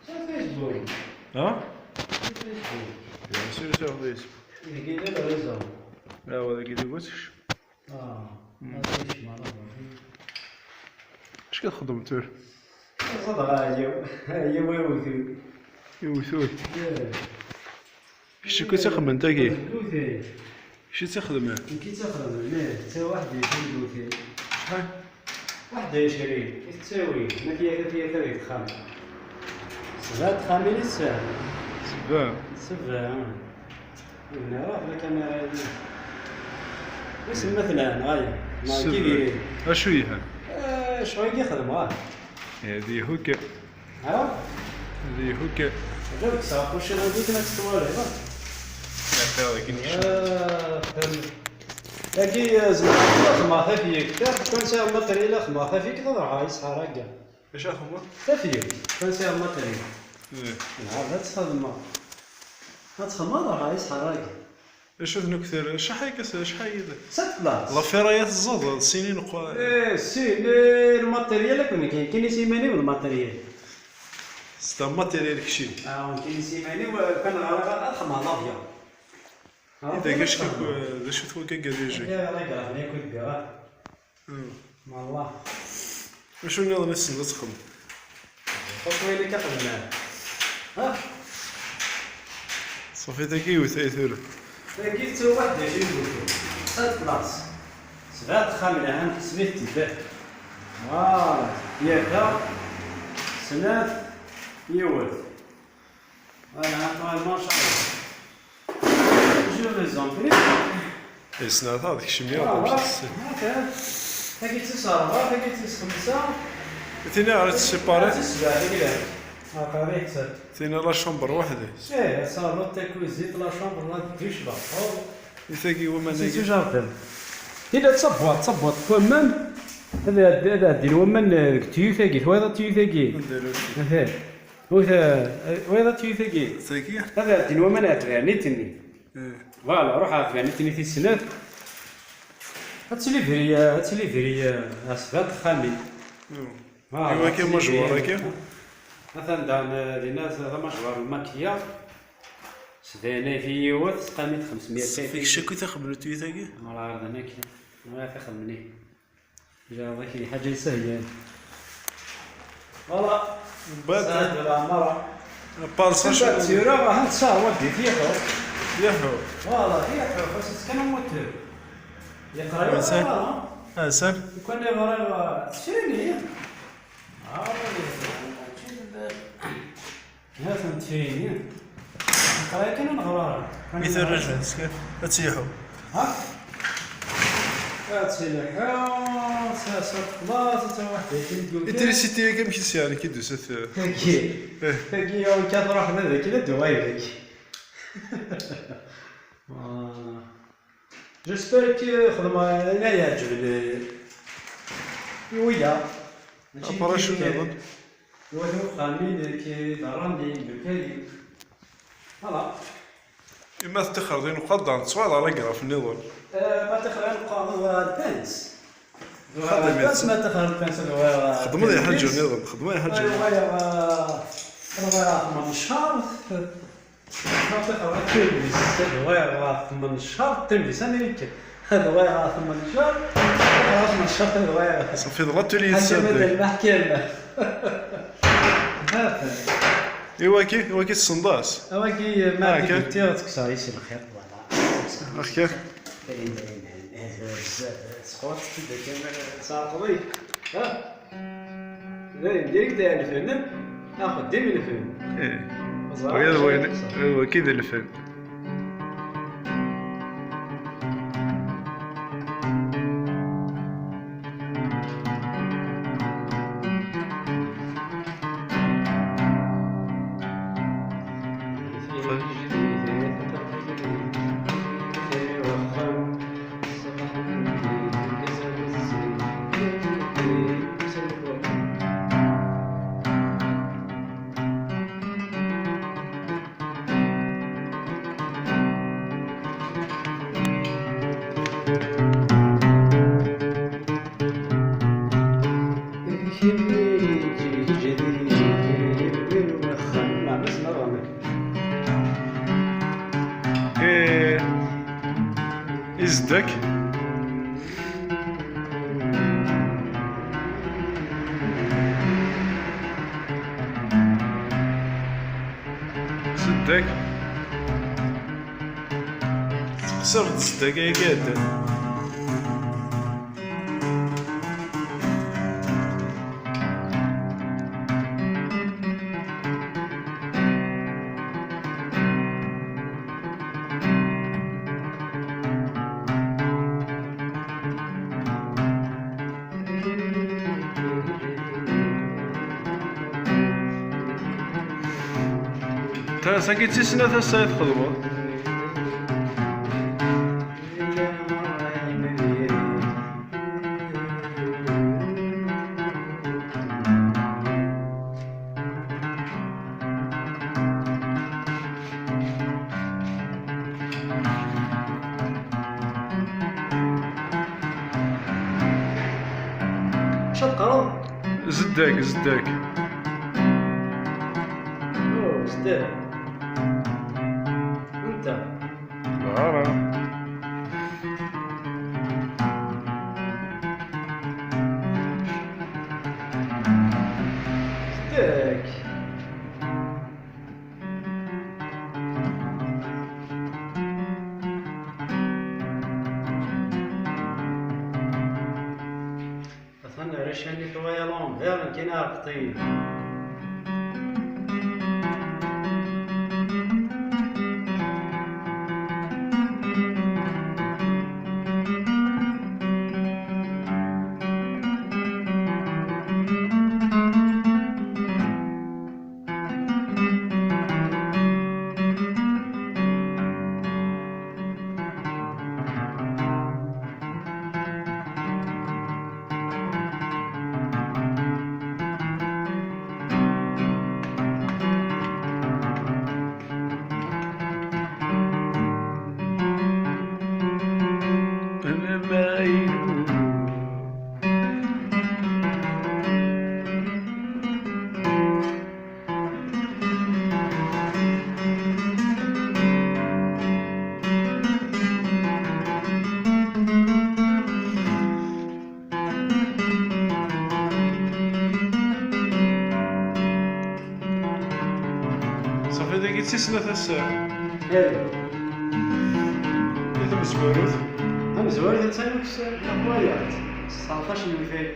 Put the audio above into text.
فيسبوك. ها؟ فيسبوك. بيان سور سور فيسبوك. يقيل له ريزو. لا هو ذاك اللي قلتش. هذا ايش معناه؟ اش كتخدم تور؟ صدق هي ويوثو. يوثوه. اش كنت تخدم انت كي؟ ويوثو. اش تخدم؟ كي تخدم ليه؟ تا واحد يشري ويوثو. شحال؟ واحد يشري. كي تساوي؟ ما فيها ثلاث خامس. سبعة خامين الساعة. سبعة. هنا راه في الكاميرا هذه. اسم مثلا غاية. ما كي اشويه شوية يخدم هذه هوكا. عرفت؟ هذه هوكا. جابك صافي واش انا قلت لك تطوالي فهمت. لكن زعما خما فيك كان ساعة ماتريال خما فيك تضرع يصحى كاع. اش اخوما؟ فيك كان ساعة ماتريال. نعرف هاد تخدم هاد تخدم ضرع يصحى كاع. اش نكثر شحال شحال ست بلاص لافيرايات الزاد السنين سي الماتريال كاين سيماني والماتريال. ستا ماتيريال كشي. كاين سيماني وكان غير خدمة لافيا. إذا كاش باش تكون كنجريجي. يا الله يقرا لي كنت بيها. مع الله. شنو اللي ناقص تخدم؟ خصوي اللي كتخدم ها صافي داكي وثايثور. كي تو واحد يجي يقول ست بلاص. سبعة خامنة عام سميت تباه. ياك سنات يولد. أنا ما شاء الله. جو ليزامبري. سنات هذيك شي 100 هاكي تسعة هاكي خمسة. تينا عرفت سيباري. تسبعة كذا. هاكا ست. تينا لا شومبر وحده. صالون تا كوزيت لا شومبر لا دوش با. يثاقي هو ماناكي. سي جاردن. إذا تصبوط ومن هذا دير ومن تيو ثاقي هذا تيو ثاقي. وهذا تيو ثاقي. ثاقي. هذا دير ومن أتغني تني. فوالا روح أتغني تني في السنة. هاتسلي فري أسفات خامي. ايوا كاين مجوار كاين. مثلا دعنا لناس هذا مجوار الماكية. سدانا في يوث قامت 500 سنة. فيك شكو تخبرو تيو ثاقي؟ والله عرض أنا كي ما تخمني. جا ذاك حاجة سهلة. والله. بعد العمارة. بارسا شو؟ تيرا هاد شهر ودي فيها. ياهو. والله فيها خاص كان موتر. يقرا حسن. كون يقرا تشريني. ها فهمتيني. يقرا كان نغرا. مثل رجل تسيحو. ها؟ تسيحو ساسات بلاصة تا واحد كيدوي. التريسيتي كم كيسير كي دوزت. كي يوم كتروح هذاك لا دوايلك. جيسبر كي خدمة لا يعجبني. ويا. أبرا شنو نظن؟ يوثو خامين كي ضرني بكالي. فوالا. إما تخرجين وقدر تصوير على قرا في النظام. ما تخرج البانس. خدمت. ما تخرج البانس خدمة لي حاجة النظام خدمة لي حاجة. أنا من شهر. ما تخرج تلبس. هذا من شهر تلبس أمريكا. هذا واقع من شهر. خلاص من شهر هذا واقع. صافي ضغطت لي السد. حاجة من المحكمة. إيوا كي الصنداس. إيوا كي ما كنتي تكسر يصير الخير والله. أخير. سقوط كذا كامل ساقطي. ها. ديريكت داير الفن. ناخذ دي من الفن. ويا وين كذا الفن. زدك زدك تخسر زدك يا قاد تا ساكيتي سنة السيد خدمة شقرب زدك زدك انت عارف زدك أصلا رشاني شوية لون غير كنا قطين صافي داك سنة الساعة ايه إذا مزبوط هم زوار تسالك الحوايات 19 اللي فات